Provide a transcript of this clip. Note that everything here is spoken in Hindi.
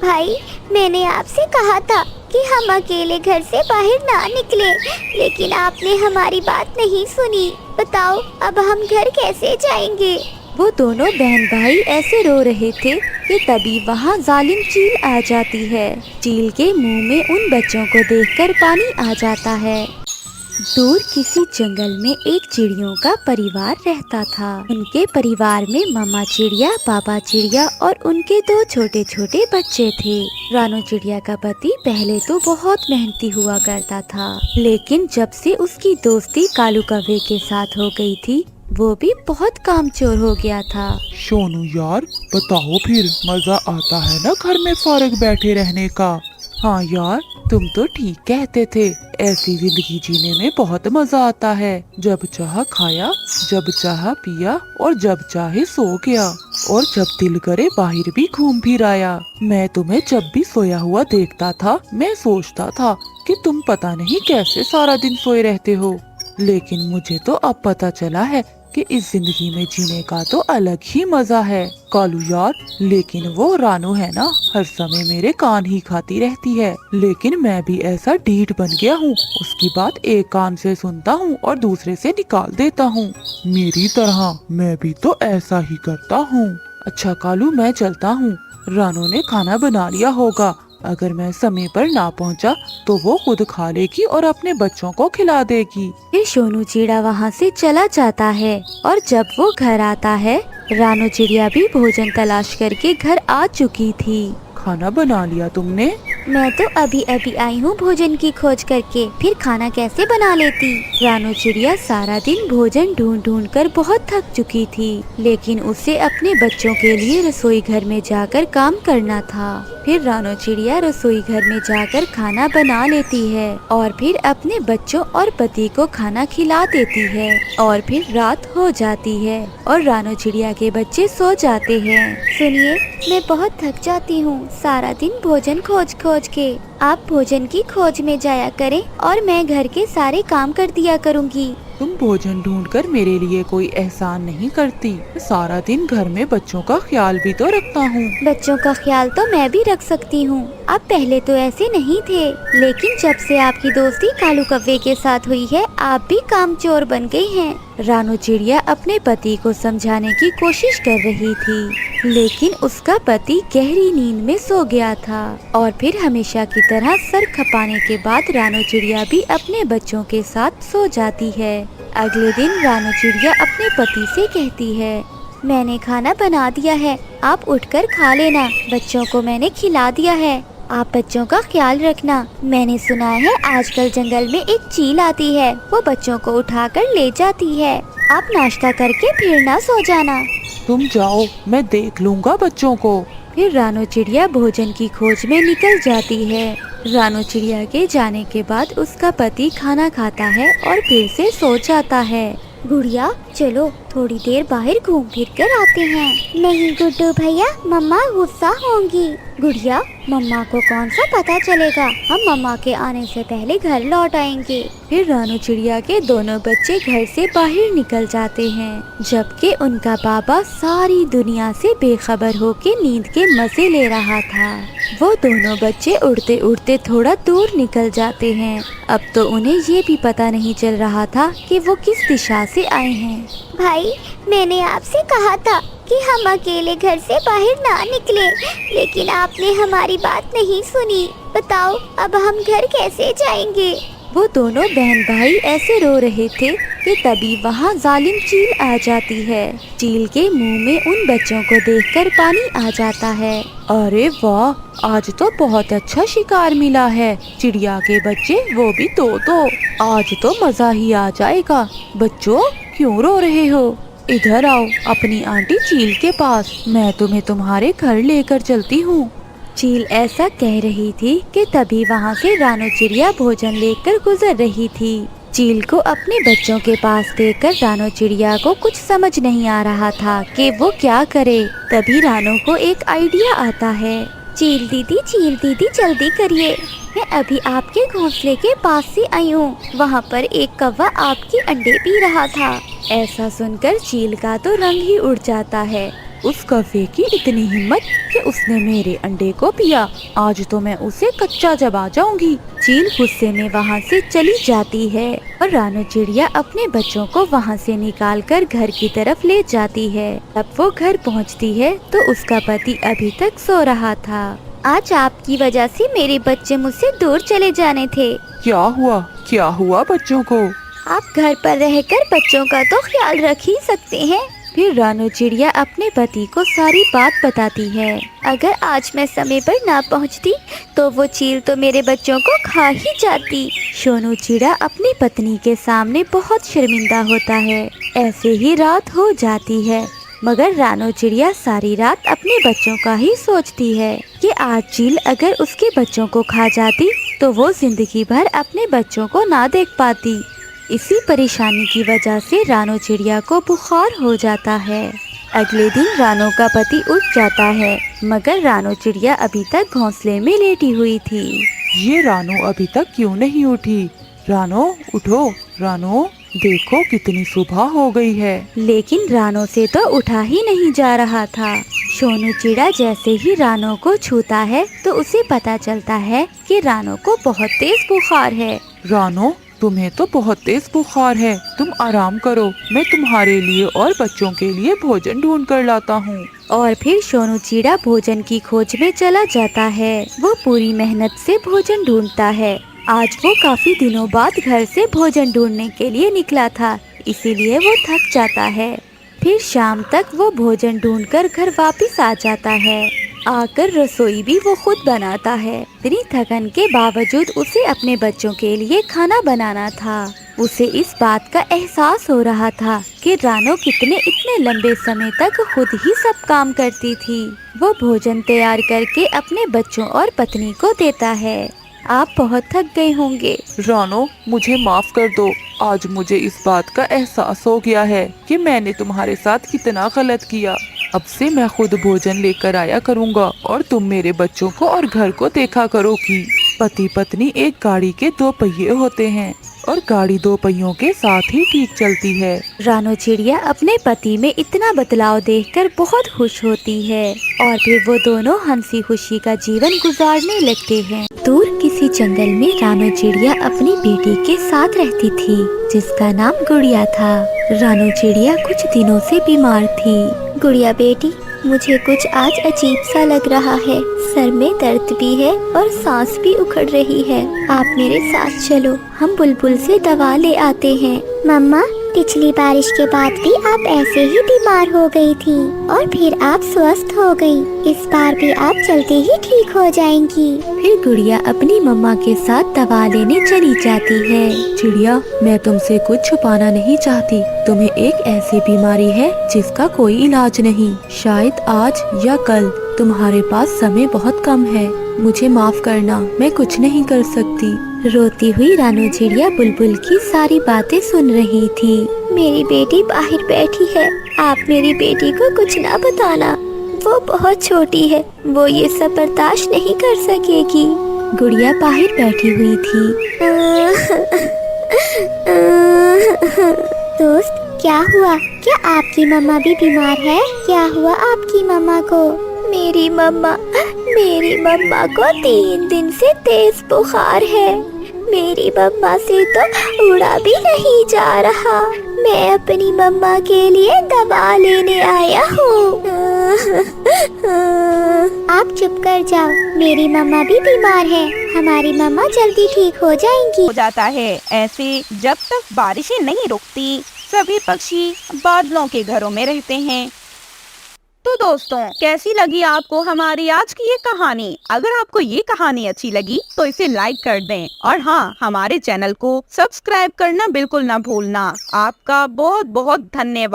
भाई, मैंने आपसे कहा था कि हम अकेले घर से बाहर ना निकले, लेकिन आपने हमारी बात नहीं सुनी। बताओ अब हम घर कैसे जाएंगे? वो दोनों बहन भाई ऐसे रो रहे थे कि तभी वहाँ जालिम चील आ जाती है। चील के मुंह में उन बच्चों को देखकर पानी आ जाता है। दूर किसी जंगल में एक चिड़ियों का परिवार रहता था। उनके परिवार में मामा चिड़िया, पापा चिड़िया और उनके दो छोटे छोटे बच्चे थे। रानू चिड़िया का पति पहले तो बहुत मेहनती हुआ करता था, लेकिन जब से उसकी दोस्ती कालू कौवे के साथ हो गई थी, वो भी बहुत कामचोर हो गया था। सोनू यार, बताओ फिर मजा आता है ना घर में फारग बैठे रहने का? हाँ यार, तुम तो ठीक कहते थे। ऐसी जिंदगी जीने में बहुत मजा आता है। जब चाहा खाया, जब चाहा पिया और जब चाहे सो गया, और जब दिल करे बाहर भी घूम फिर आया। मैं तुम्हें जब भी सोया हुआ देखता था, मैं सोचता था कि तुम पता नहीं कैसे सारा दिन सोए रहते हो। लेकिन मुझे तो अब पता चला है कि इस जिंदगी में जीने का तो अलग ही मजा है। कालू यार, लेकिन वो रानू है ना, हर समय मेरे कान ही खाती रहती है। लेकिन मैं भी ऐसा ढीठ बन गया हूँ, उसकी बात एक कान से सुनता हूँ और दूसरे से निकाल देता हूँ। मेरी तरह मैं भी तो ऐसा ही करता हूँ। अच्छा कालू, मैं चलता हूँ। रानू ने खाना बना लिया होगा। अगर मैं समय पर ना पहुंचा तो वो खुद खा लेगी और अपने बच्चों को खिला देगी। फिर सोनू चिड़िया वहाँ से चला जाता है और जब वो घर आता है, रानू चिड़िया भी भोजन तलाश करके घर आ चुकी थी। खाना बना लिया तुमने? मैं तो अभी अभी आई हूँ भोजन की खोज करके, फिर खाना कैसे बना लेती? रानू चिड़िया सारा दिन भोजन ढूंढ ढूंढ कर बहुत थक चुकी थी, लेकिन उसे अपने बच्चों के लिए रसोई घर में जाकर काम करना था। फिर रानू चिड़िया रसोई घर में जाकर खाना बना लेती है और फिर अपने बच्चों और पति को खाना खिला देती है, और फिर रात हो जाती है और रानू चिड़िया के बच्चे सो जाते हैं। सुनिए, मैं बहुत थक जाती हूँ सारा दिन भोजन खोज खोज के। आप भोजन की खोज में जाया करें और मैं घर के सारे काम कर दिया करूँगी। तुम भोजन ढूंढकर मेरे लिए कोई एहसान नहीं करती। सारा दिन घर में बच्चों का ख्याल भी तो रखता हूँ। बच्चों का ख्याल तो मैं भी रख सकती हूँ। आप पहले तो ऐसे नहीं थे, लेकिन जब से आपकी दोस्ती कालू कौवे के साथ हुई है, आप भी कामचोर बन गई हैं। रानू चिड़िया अपने पति को समझाने की कोशिश कर रही थी, लेकिन उसका पति गहरी नींद में सो गया था। और फिर हमेशा की तरह सर खपाने के बाद रानू चिड़िया भी अपने बच्चों के साथ सो जाती है। अगले दिन रानू चिड़िया अपने पति से कहती है, मैंने खाना बना दिया है, आप उठकर खा लेना। बच्चों को मैंने खिला दिया है, आप बच्चों का ख्याल रखना। मैंने सुना है आजकल जंगल में एक चील आती है, वो बच्चों को उठाकर ले जाती है। आप नाश्ता करके फिर ना सो जाना। तुम जाओ, मैं देख लूँगा बच्चों को। फिर रानू चिड़िया भोजन की खोज में निकल जाती है। रानू चिड़िया के जाने के बाद उसका पति खाना खाता है और फिर से सो जाता है। गुड़िया, चलो थोड़ी देर बाहर घूम फिर कर आते हैं। नहीं गुड्डू भैया, मम्मा गुस्सा होंगी। गुड़िया, मम्मा को कौन सा पता चलेगा, हम मम्मा के आने से पहले घर लौट आएंगे। फिर रानू चिड़िया के दोनों बच्चे घर से बाहर निकल जाते हैं, जबकि उनका बाबा सारी दुनिया से बेखबर होके नींद के मजे ले रहा था। वो दोनों बच्चे उड़ते उड़ते थोड़ा दूर निकल जाते हैं। अब तो उन्हें ये भी पता नहीं चल रहा था कि वो किस दिशा से आए हैं। भाई, मैंने आपसे कहा था कि हम अकेले घर से बाहर ना निकले, लेकिन आपने हमारी बात नहीं सुनी। बताओ अब हम घर कैसे जाएंगे? वो दोनों बहन भाई ऐसे रो रहे थे कि तभी वहाँ जालिम चील आ जाती है। चील के मुंह में उन बच्चों को देखकर पानी आ जाता है। अरे वाह, आज तो बहुत अच्छा शिकार मिला है। चिड़िया के बच्चे, वो भी दो। आज तो मजा ही आ जाएगा। बच्चों, क्यों रो रहे हो? इधर आओ अपनी आंटी चील के पास, मैं तुम्हें तुम्हारे घर लेकर चलती हूँ। चील ऐसा कह रही थी कि तभी वहाँ से रानू चिड़िया भोजन लेकर गुजर रही थी। चील को अपने बच्चों के पास देखकर रानू चिड़िया को कुछ समझ नहीं आ रहा था कि वो क्या करे। तभी रानू को एक आइडिया आता है। चील दीदी जल्दी करिए, मैं अभी आपके घोंसले के पास से आई हूँ। वहाँ पर एक कौवा आपकी अंडे पी रहा था। ऐसा सुनकर चील का तो रंग ही उड़ जाता है। उस कौवे की इतनी हिम्मत कि उसने मेरे अंडे को पिया। आज तो मैं उसे कच्चा चबा जाऊंगी। चील गुस्से में वहाँ से चली जाती है और रानू चिड़िया अपने बच्चों को वहाँ से निकालकर घर की तरफ ले जाती है। तब वो घर पहुँचती है तो उसका पति अभी तक सो रहा था। आज आपकी वजह से मेरे बच्चे मुझसे दूर चले जाने थे। क्या हुआ बच्चों को? आप घर पर रहकर बच्चों का तो ख्याल रख ही सकते हैं। फिर रानू चिड़िया अपने पति को सारी बात बताती है। अगर आज मैं समय पर ना पहुंचती तो वो चील तो मेरे बच्चों को खा ही जाती। सोनू चिड़ा अपनी पत्नी के सामने बहुत शर्मिंदा होता है। ऐसे ही रात हो जाती है मगर रानू चिड़िया सारी रात अपने बच्चों का ही सोचती है कि आज चील अगर उसके बच्चों को खा जाती तो वो जिंदगी भर अपने बच्चों को ना देख पाती। इसी परेशानी की वजह से रानू चिड़िया को बुखार हो जाता है। अगले दिन रानू का पति उठ जाता है मगर रानू चिड़िया अभी तक घोंसले में लेटी हुई थी। ये रानू अभी तक क्यों नहीं उठी? रानू उठो, रानू देखो कितनी सुबह हो गई है। लेकिन रानू से तो उठा ही नहीं जा रहा था। सोनू चिड़ा जैसे ही रानू को छूता है तो उसे पता चलता है कि रानू को बहुत तेज बुखार है। रानू तुम्हें तो बहुत तेज बुखार है, तुम आराम करो, मैं तुम्हारे लिए और बच्चों के लिए भोजन ढूंढ कर लाता हूँ। और फिर सोनू चिड़ा भोजन की खोज में चला जाता है। वो पूरी मेहनत से भोजन ढूंढता है। आज वो काफी दिनों बाद घर से भोजन ढूंढने के लिए निकला था, इसीलिए वो थक जाता है। फिर शाम तक वो भोजन ढूंढकर घर वापस आ जाता है। आकर रसोई भी वो खुद बनाता है। इतनी थकन के बावजूद उसे अपने बच्चों के लिए खाना बनाना था। उसे इस बात का एहसास हो रहा था कि रानू इतने लंबे समय तक खुद ही सब काम करती थी। वो भोजन तैयार करके अपने बच्चों और पत्नी को देता है। आप बहुत थक गए होंगे। रानू मुझे माफ कर दो, आज मुझे इस बात का एहसास हो गया है कि मैंने तुम्हारे साथ कितना गलत किया। अब से मैं खुद भोजन लेकर आया करूँगा और तुम मेरे बच्चों को और घर को देखा करोगी। पति पत्नी एक गाड़ी के दो पहिए होते हैं और गाड़ी दो पहियों के साथ ही ठीक चलती है। रानू चिड़िया अपने पति में इतना बदलाव देखकर बहुत खुश होती है और फिर वो दोनों हंसी खुशी का जीवन गुजारने लगते हैं। दूर किसी जंगल में रानू चिड़िया अपनी बेटी के साथ रहती थी जिसका नाम गुड़िया था। रानू चिड़िया कुछ दिनों से बीमार थी। गुड़िया बेटी, मुझे कुछ आज अजीब सा लग रहा है। सर में दर्द भी है और सांस भी उखड़ रही है। आप मेरे साथ चलो, हम बुलबुल से दवा ले आते हैं। मम्मा, पिछली बारिश के बाद भी आप ऐसे ही बीमार हो गई थी और फिर आप स्वस्थ हो गई। इस बार भी आप जल्दी ही ठीक हो जाएंगी। फिर गुड़िया अपनी मम्मा के साथ दवा लेने चली जाती है। चिड़िया, मैं तुमसे कुछ छुपाना नहीं चाहती। तुम्हें एक ऐसी बीमारी है जिसका कोई इलाज नहीं। शायद आज या कल। तुम्हारे पास समय बहुत कम है। मुझे माफ करना, मैं कुछ नहीं कर सकती। रोती हुई रानू चिड़िया बुलबुल की सारी बातें सुन रही थी। मेरी बेटी बाहर बैठी है, आप मेरी बेटी को कुछ ना बताना। वो बहुत छोटी है, वो ये सब बर्दाश्त नहीं कर सकेगी। गुड़िया बाहर बैठी हुई थी। दोस्त, क्या हुआ? क्या आपकी मम्मा भी बीमार है? क्या हुआ आपकी मम्मा को? मेरी मम्मा को 3 दिन से तेज बुखार है। मेरी मम्मा से तो उड़ा भी नहीं जा रहा। मैं अपनी मम्मा के लिए दवा लेने आया हूँ। आप चुप कर जाओ, मेरी मम्मा भी बीमार है। हमारी मम्मा जल्दी ठीक हो जाएंगी। हो जाता है ऐसे जब तक बारिशें नहीं रुकती। सभी पक्षी बादलों के घरों में रहते हैं। तो दोस्तों, कैसी लगी आपको हमारी आज की ये कहानी? अगर आपको ये कहानी अच्छी लगी तो इसे लाइक कर दें और हाँ, हमारे चैनल को सब्सक्राइब करना बिल्कुल ना भूलना। आपका बहुत बहुत धन्यवाद।